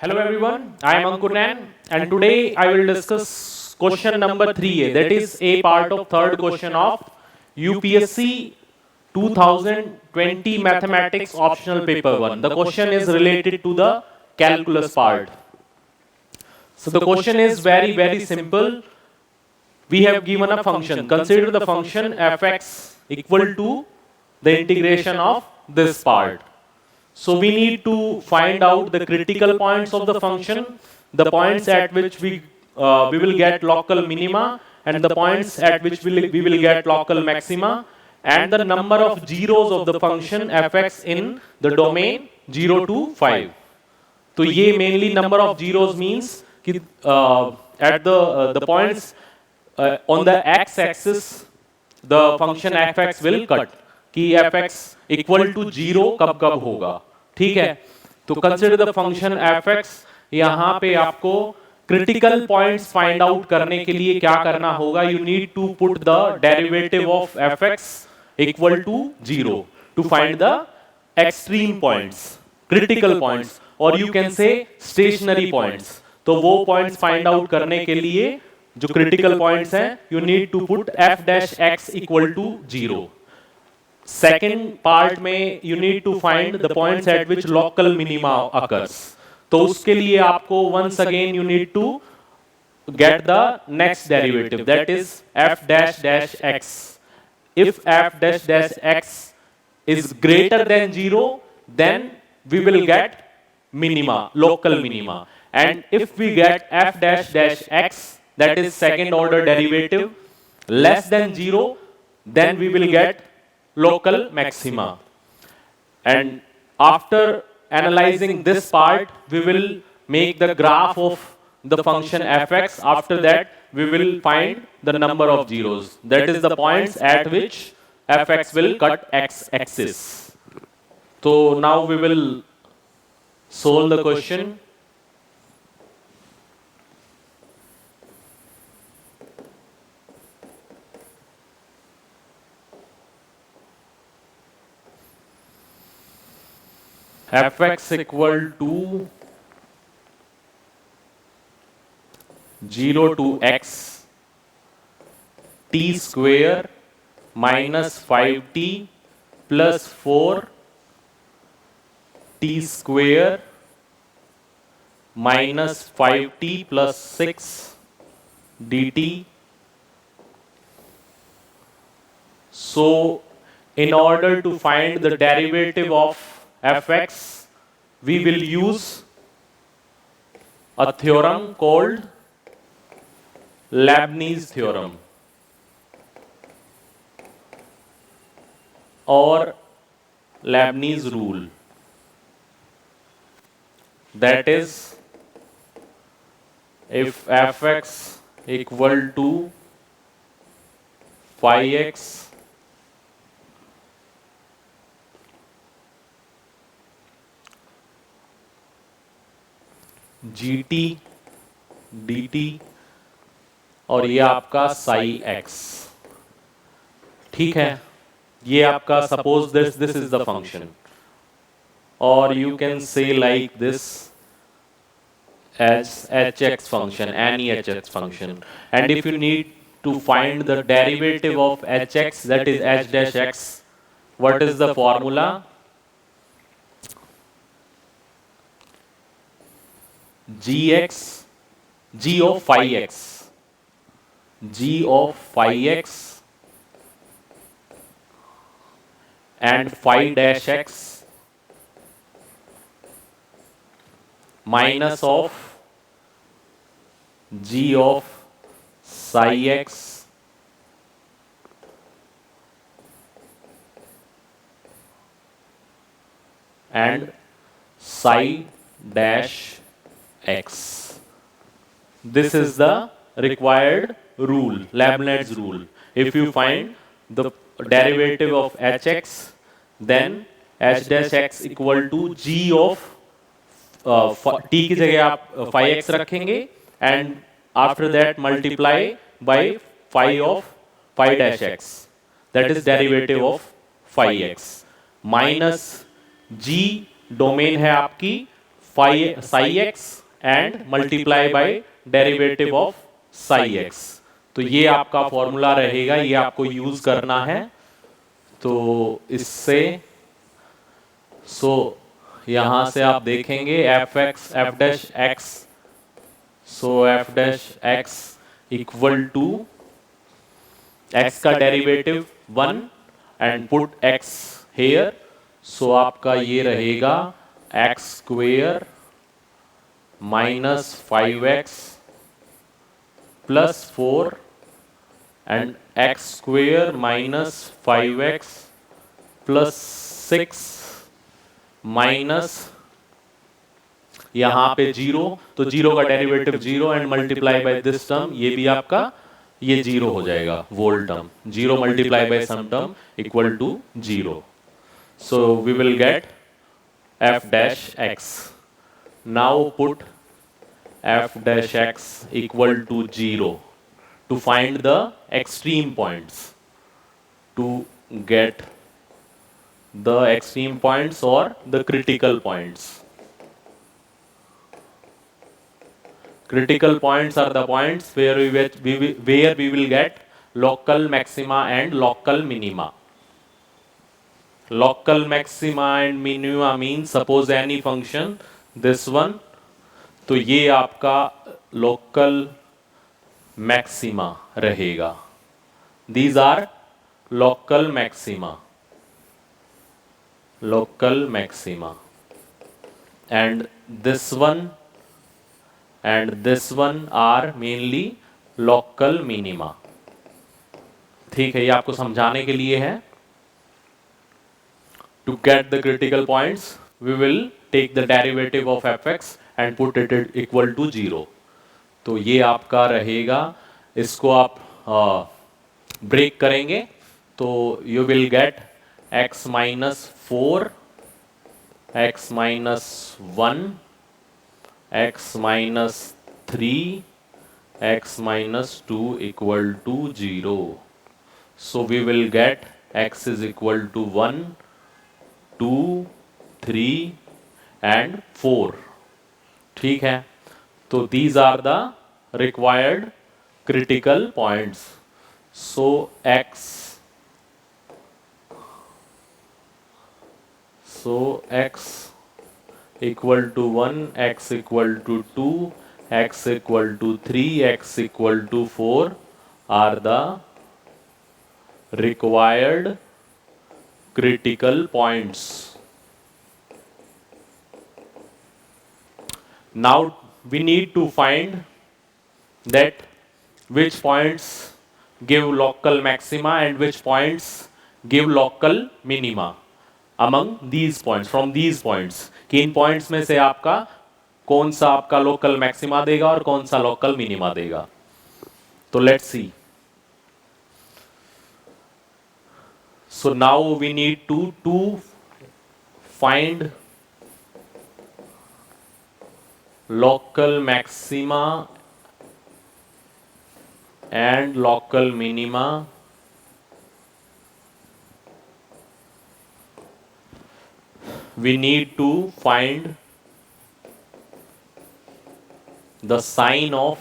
Hello everyone, I am Ankur Nan and today I will discuss question number 3A, that is a part of third question of UPSC 2020 Mathematics Optional Paper 1. The question is related to the calculus part. So the question is very simple. We have given a function. Consider the function fx equal to the integration of this part. So we need to find out the critical points of the function, the points at which we will get local minima, and the points at which we will get local maxima, and the number of zeros of the function fx in the domain 0 to 5. तो ये mainly number of zeros means कि at the points on the x-axis the function fx will cut कि fx equal to 0 कब कब होगा. ठीक है, तो कंसिडर द फंक्शन fx. यहां पे आपको क्रिटिकल पॉइंट्स फाइंड आउट करने के लिए क्या करना होगा? You need to put the derivative of fx equal to 0 to find the extreme points, critical points, और you can say stationary points. तो वो पॉइंट्स फाइंड आउट करने के लिए जो क्रिटिकल पॉइंट्स हैं, you need to put f dash x equal to 0. Second part में you need to find the points at which local minima occurs. तो उसके लिए आपको once again you need to get the next derivative, that is f dash dash x. If f dash dash x is greater than 0, then we will get minima, local minima. And if we get f dash dash x, that is second order derivative, less than 0, then we will get local maxima. And after analyzing this part, we will make the graph of the function fx. After that, we will find the number of zeros. That is the points at which fx will cut x-axis. So now we will solve the question. fx equal to 0 to x t square minus 5t plus 4 t square minus 5t plus 6 dt. So in order to find the derivative of fx, we will use a theorem called Leibniz theorem or Leibniz rule. That is, if fx equal to phi x gt dt और ये आपका psi x. ठीक है, ये आपका suppose this is the function, और you can say like this as hx function, any hx function. And if you need to find the derivative of hx, that is h dash x, what is the formula? gx, g of phi x, g of phi x and phi dash x minus of g of psi x and psi dash x. This is the required rule, Leibniz rule. If you find the derivative of hx, then h dash x equal to g of t की जगह आप phi x रखेंगे, and after that multiply by phi of phi dash x, that is derivative of phi x, minus g domain है आपकी psi x and multiply bye derivative of Sai x. तो ये आपका formula रहेगा, ये आपको यूज करना है। तो इससे यहां से आप देखेंगे f x f dash x, so f dash x equal to x का derivative 1 and put x here, so आपका ये रहेगा x square minus 5x plus 4 and x square minus 5x plus 6 minus यहां पे 0, तो 0 का derivative 0 and multiply by this term, ये भी आपका ये 0 हो जाएगा whole term, 0 multiply by some term equal to 0। So we will get f dash x. Now put f dash x equal to 0 to find the extreme points, to get the extreme points or the critical points. Critical points are the points where we will get local maxima and local minima. Local maxima and minima means suppose any function this one, तो ये आपका local maxima रहेगा। These are local maxima, local maxima, and this one and this one are mainly local minima। ठीक है, ये आपको समझाने के लिए है। To get the critical points, we will take the derivative of fx and put it equal to 0। तो ये आपका रहेगा, इसको आप ब्रेक करेंगे तो you will get x minus 4, x minus 1, x minus 3, x minus 2 equal to 0। So we will get x is equal to 1, 2, 3 and 4। ठीक है, तो these are the required critical points। So x equal to 1, x equal to 2, x equal to 3, x equal to 4 are the required critical points। Now we need to find that which points give local maxima and which points give local minima among these points, from these points, कि इन points में से आपका कौन सा आपका local maxima देगा और कौन सा local minima देगा। तो let's see। So now we need to find local maxima and local minima we need to find the sign of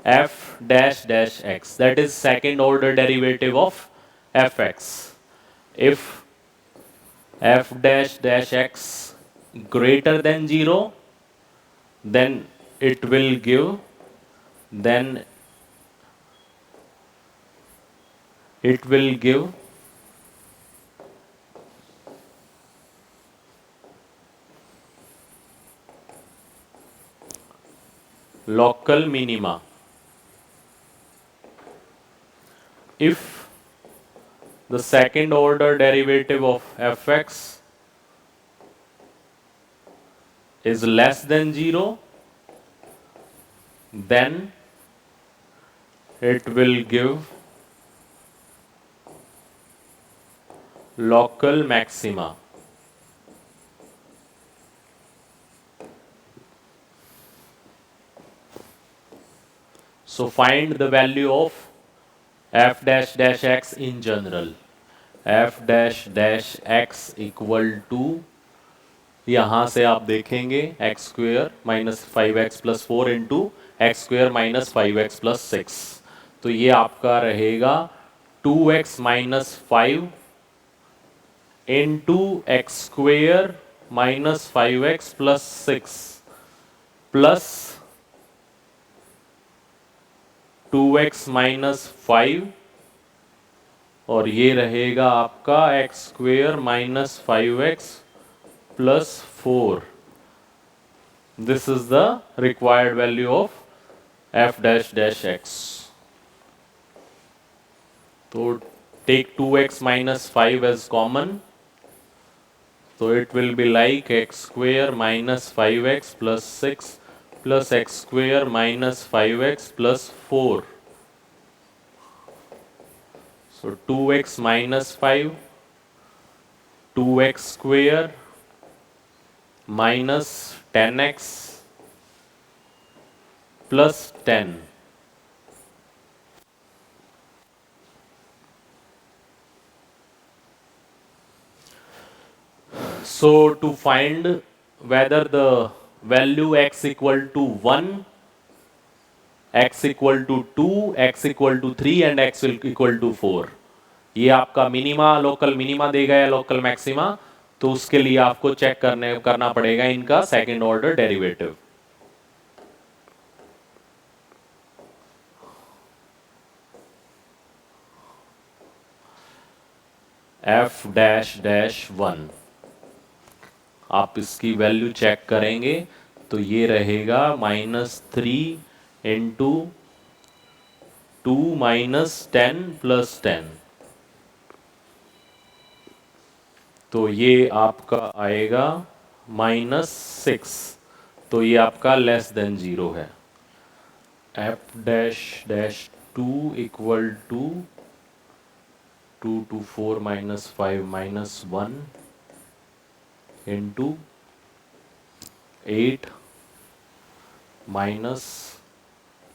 f dash dash x, that is second order derivative of fx। If f dash dash x greater than 0, then it will give local minima। If the second order derivative of fx is less than 0, then it will give local maxima। So find the value of f dash dash x in general, f dash dash x equal to, यहाँ से आप देखेंगे x square minus 5x plus 4 into x square minus 5x plus 6, तो ये आपका रहेगा 2x minus 5 into x square minus 5x plus 6 plus 2x minus 5, और ये रहेगा आपका x square minus 5x plus 4. This is the required value of f dash dash x. So take 2x minus 5 as common. So it will be like x square minus 5x plus 6 plus x square minus 5x plus 4. So 2x minus 5, 2x square minus 10x plus 10. So to find whether the value x equal to 1, x equal to 2, x equal to 3 and x equal to 4, ये आपका minima local minima देगा या local maxima, तो उसके लिए आपको check करना पड़ेगा इनका second order derivative. F dash dash 1, आप इसकी वैल्यू चेक करेंगे तो ये रहेगा -3 इंटू 2 माइनस 10 प्लस 10, तो ये आपका आएगा -6, तो ये आपका लेस देन 0 है। F dash dash 2 equal to 2 to 4 minus 5 minus 1 into 8 minus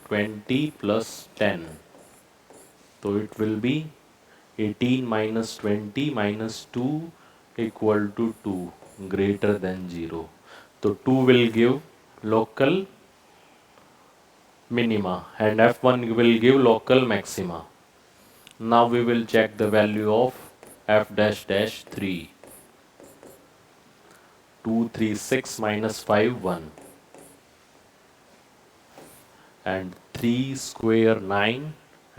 20 plus 10, तो it will be 18 minus 20 minus 2 equal to 2 greater than 0, तो 2 will give local minima and f1 will give local maxima. Now we will check the value of f dash dash 3. 2 3 6 minus 5 1 and 3 square 9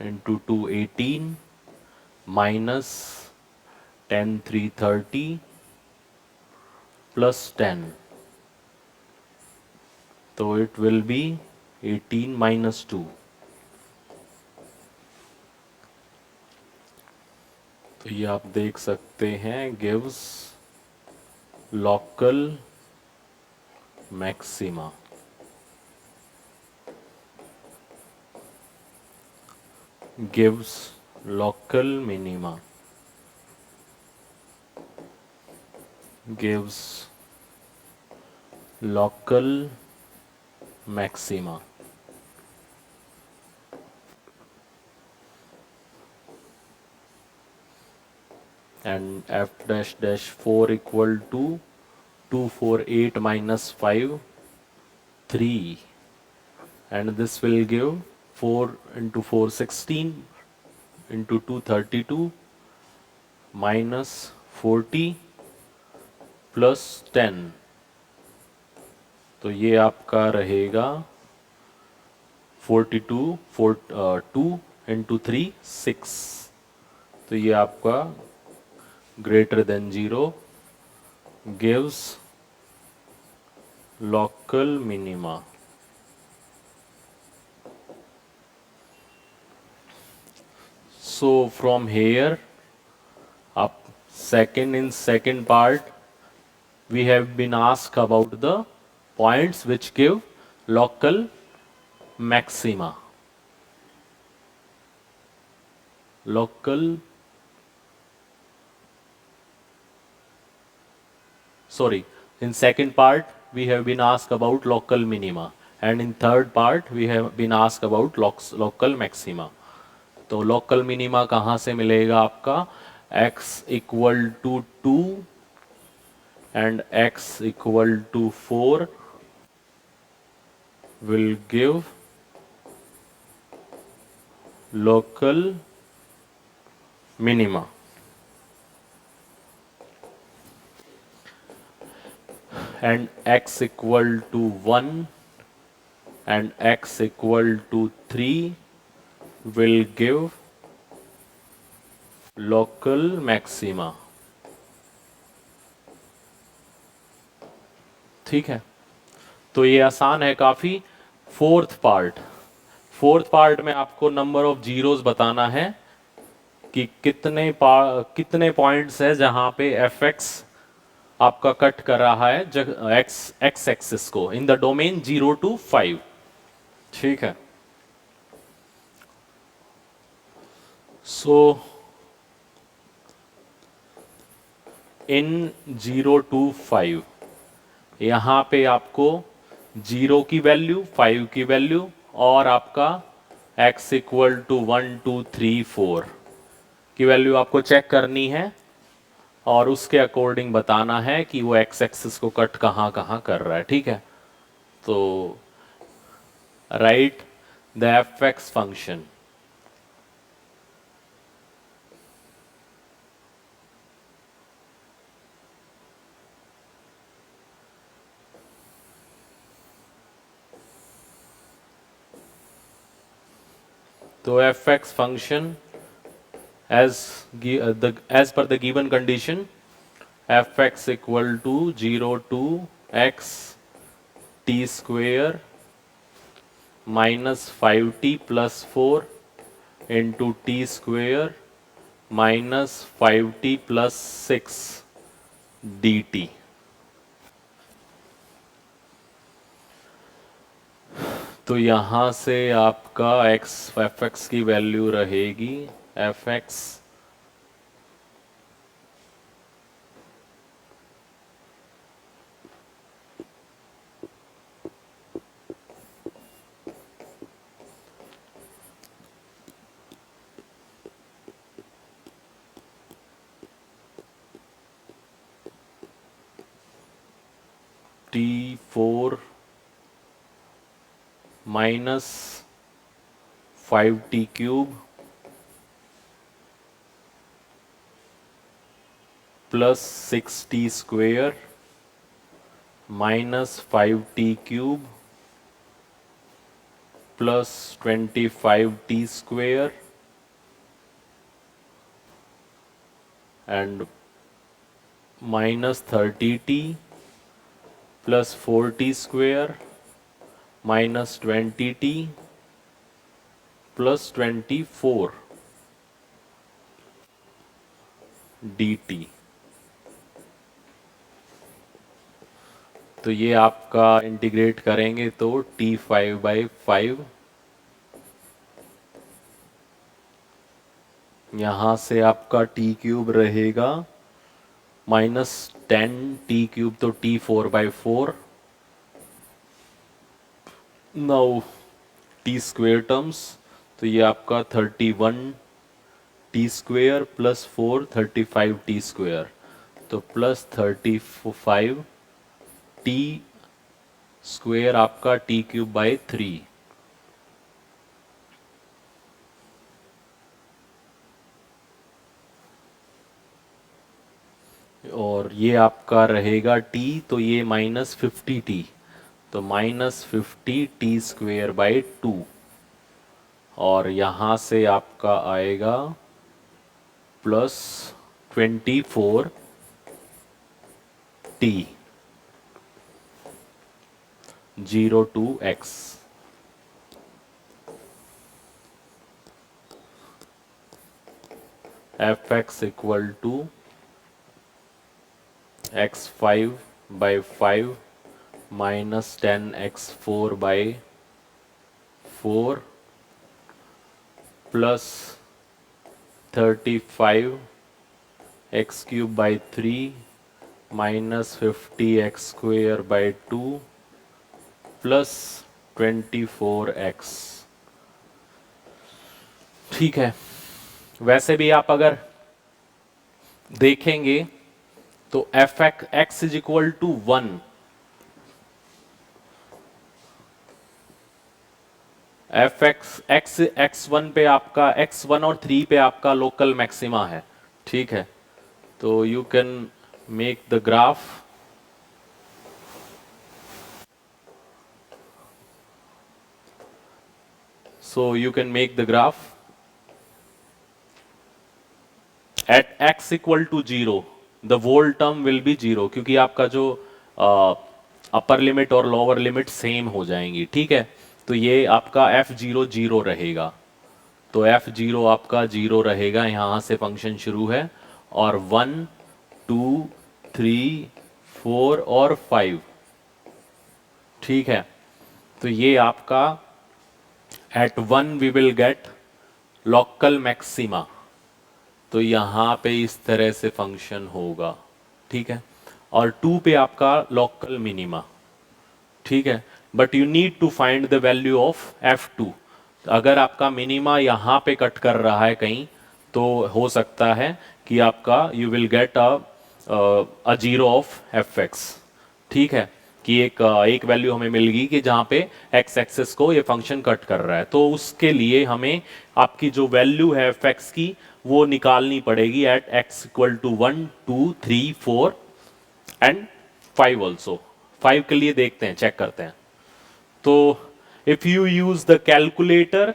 into 2 18 minus 10 3 30 plus 10, तो it will be 18 minus 2, तो ये आप देख सकते हैं gives local maxima। gives local minima, gives local maxima। and f dash dash 4 equal to 248 minus 5 3, and this will give 4 into 4 16 into 2 32 minus 40 plus 10, तो ये आपका रहेगा 42 2 इंटू 3 6, तो ये आपका greater than 0 gives local minima. So from here up in second part we have been asked about the points which give local maxima. In second part we have been asked about local minima, and in third part we have been asked about local maxima. तो local minima कहाँ से मिलेगा आपका? x equal to 2 and x equal to 4 will give local minima. And x equal to 1 and x equal to 3 will give local maxima. ठीक है, तो ये आसान है काफी। फोर्थ पार्ट में आपको नंबर ऑफ जीरोस बताना है कि कितने पॉइंट्स है जहां पे एफ एक्स आपका कट कर रहा है एक्स एक्सिस को इन द डोमेन 0 to 5। ठीक है, सो इन 0 to 5 यहाँ पे आपको 0 की वैल्यू, 5 की वैल्यू और आपका x इक्वल टू 1 2 3 4 की वैल्यू आपको चेक करनी है और उसके अकॉर्डिंग बताना है कि वो x एक्सिस को कट कहाँ कहाँ कर रहा है। ठीक है, तो right the f x function. तो f x function as per the given condition fx equal to 0 to x t square minus 5t plus 4 into t square minus 5t plus 6 dt। तो यहाँ से आपका एफ एक्स की value रहेगी F x T4 minus 5t cube plus 6t square minus 5t cube plus 25t square and minus 30t plus 4t square minus 20t plus 24 dt। तो ये आपका integrate करेंगे तो t5/5 यहाँ से आपका t क्यूब रहेगा माइनस 10t क्यूब तो t4/4 now T square terms तो ये आपका 31t square plus 4 35t square तो प्लस 35t स्क्वेयर आपका t³/3 और ये आपका रहेगा t तो ये -50t तो -50t स्क्वेयर बाई 2 और यहाँ से आपका आएगा plus 24t 0 to x। fx equal to x5/5 minus 10x4/4 plus 35x³ by 3 minus 50x² by 2 plus 24x। ठीक है, वैसे भी आप अगर देखेंगे तो f x is equal to 1, f x one पे आपका x1 और 3 पे आपका लोकल मैक्सिमा है, ठीक है। तो you can make the graph, so you can make the graph at x equal to 0 the whole term will be 0, क्योंकि आपका जो अपर लिमिट और लोअर लिमिट सेम हो जाएंगी, ठीक है। तो ये आपका f0 0 रहेगा, तो f0 आपका 0 रहेगा, यहां से फंक्शन शुरू है, और 1 2 3 4 और 5, ठीक है। तो ये आपका at 1 we will get local maxima, तो यहां पे इस तरह से फंक्शन होगा, ठीक है। और 2 पे आपका लोकल मिनिमा, ठीक है। But you need to find the value of f2। अगर आपका मिनिमा यहां पे कट कर रहा है कहीं, तो हो सकता है कि आपका you will get a zero of fx, ठीक है, कि एक वैल्यू हमें मिल गई कि जहां पे x एक्सेस को ये फंक्शन कट कर रहा है। तो उसके लिए हमें आपकी जो वैल्यू है fx की वो निकालनी पड़ेगी at x equal to 1 2 3 4 and 5 also. 5 के लिए देखते हैं, चेक करते हैं। तो if you use the calculator,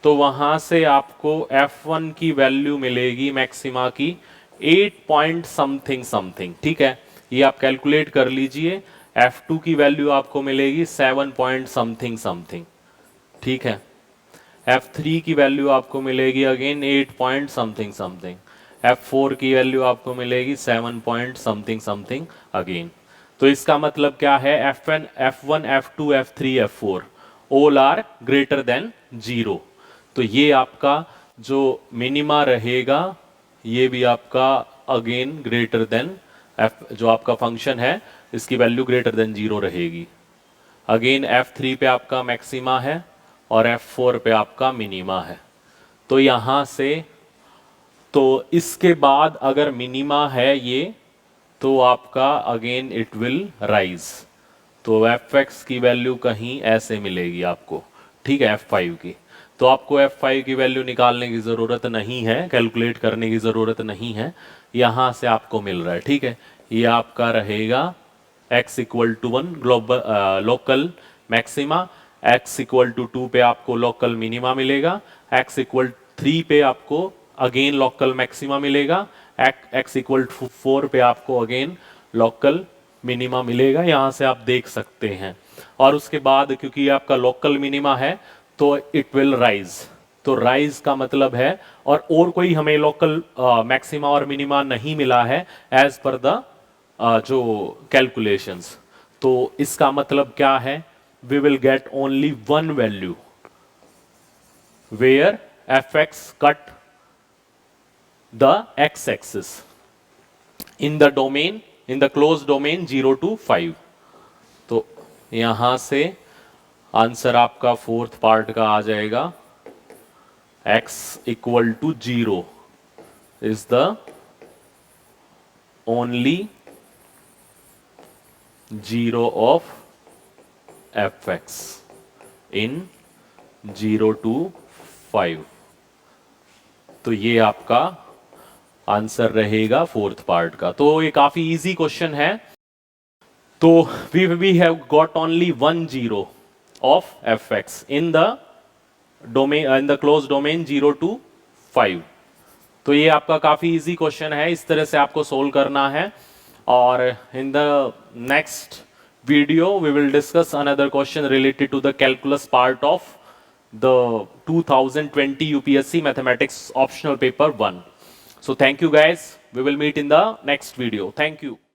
तो वहां से आपको f1 की वैल्यू मिलेगी मैक्सिमा की 8 पॉइंट समथिंग समथिंग, ठीक है। ये आप कैलकुलेट कर लीजिए। f2 की वैल्यू आपको मिलेगी 7 पॉइंट समथिंग समथिंग, ठीक है। f3 की वैल्यू आपको मिलेगी again 8 point something something, f4 की वैल्यू आपको मिलेगी 7 पॉइंट समथिंग समथिंग अगेन। तो इसका मतलब क्या है, f1 f2 f3 f4 all are greater than 0। तो ये आपका जो मिनिमा रहेगा ये भी आपका अगेन ग्रेटर देन f, जो आपका फंक्शन है इसकी वैल्यू ग्रेटर देन 0 रहेगी। अगेन f3 पे आपका मैक्सिमा है और f4 पे आपका मिनिमा है। तो यहां से, तो इसके बाद अगर मिनिमा है ये, तो आपका अगेन इट विल राइज। तो fx की वैल्यू कहीं ऐसे मिलेगी आपको, ठीक है, f5 की। तो आपको f5 की वैल्यू निकालने की जरूरत नहीं है, कैलकुलेट करने की जरूरत नहीं है, यहां से आपको मिल रहा है, ठीक है। ये आपका रहेगा x equal to 1 global local maxima, x equal to 2 पे आपको लोकल मिनिमा मिलेगा, x इक्वल 3 पे आपको अगेन लोकल मैक्सिमा मिलेगा, x इक्वल टू 4 पे आपको अगेन लोकल मिनिमा मिलेगा, यहां से आप देख सकते हैं। और उसके बाद क्योंकि आपका लोकल मिनिमा है तो इट विल राइज। तो राइज का मतलब है, और कोई हमें लोकल मैक्सिमा और मिनिमा नहीं मिला है एज पर द जो कैलकुलेशंस। तो इसका मतलब क्या है, we will get only one value where fx cut the x axis in the domain, in the close domain 0 to 5। तो यहां से आंसर आपका फोर्थ पार्ट का आ जाएगा, x equal to 0 is the only 0 of fx in 0 to 5। तो ये आपका आंसर रहेगा फोर्थ पार्ट का। तो ये काफी इजी क्वेश्चन है। तो we have got only 1 0 of fx in the domain, in the close domain 0 to 5। तो ये आपका काफी इजी क्वेश्चन है, इस तरह से आपको सोल्व करना है। और in the next video we will discuss another question related to the calculus part of the 2020 UPSC mathematics optional paper 1. So thank you guys, we will meet in the next video. Thank you.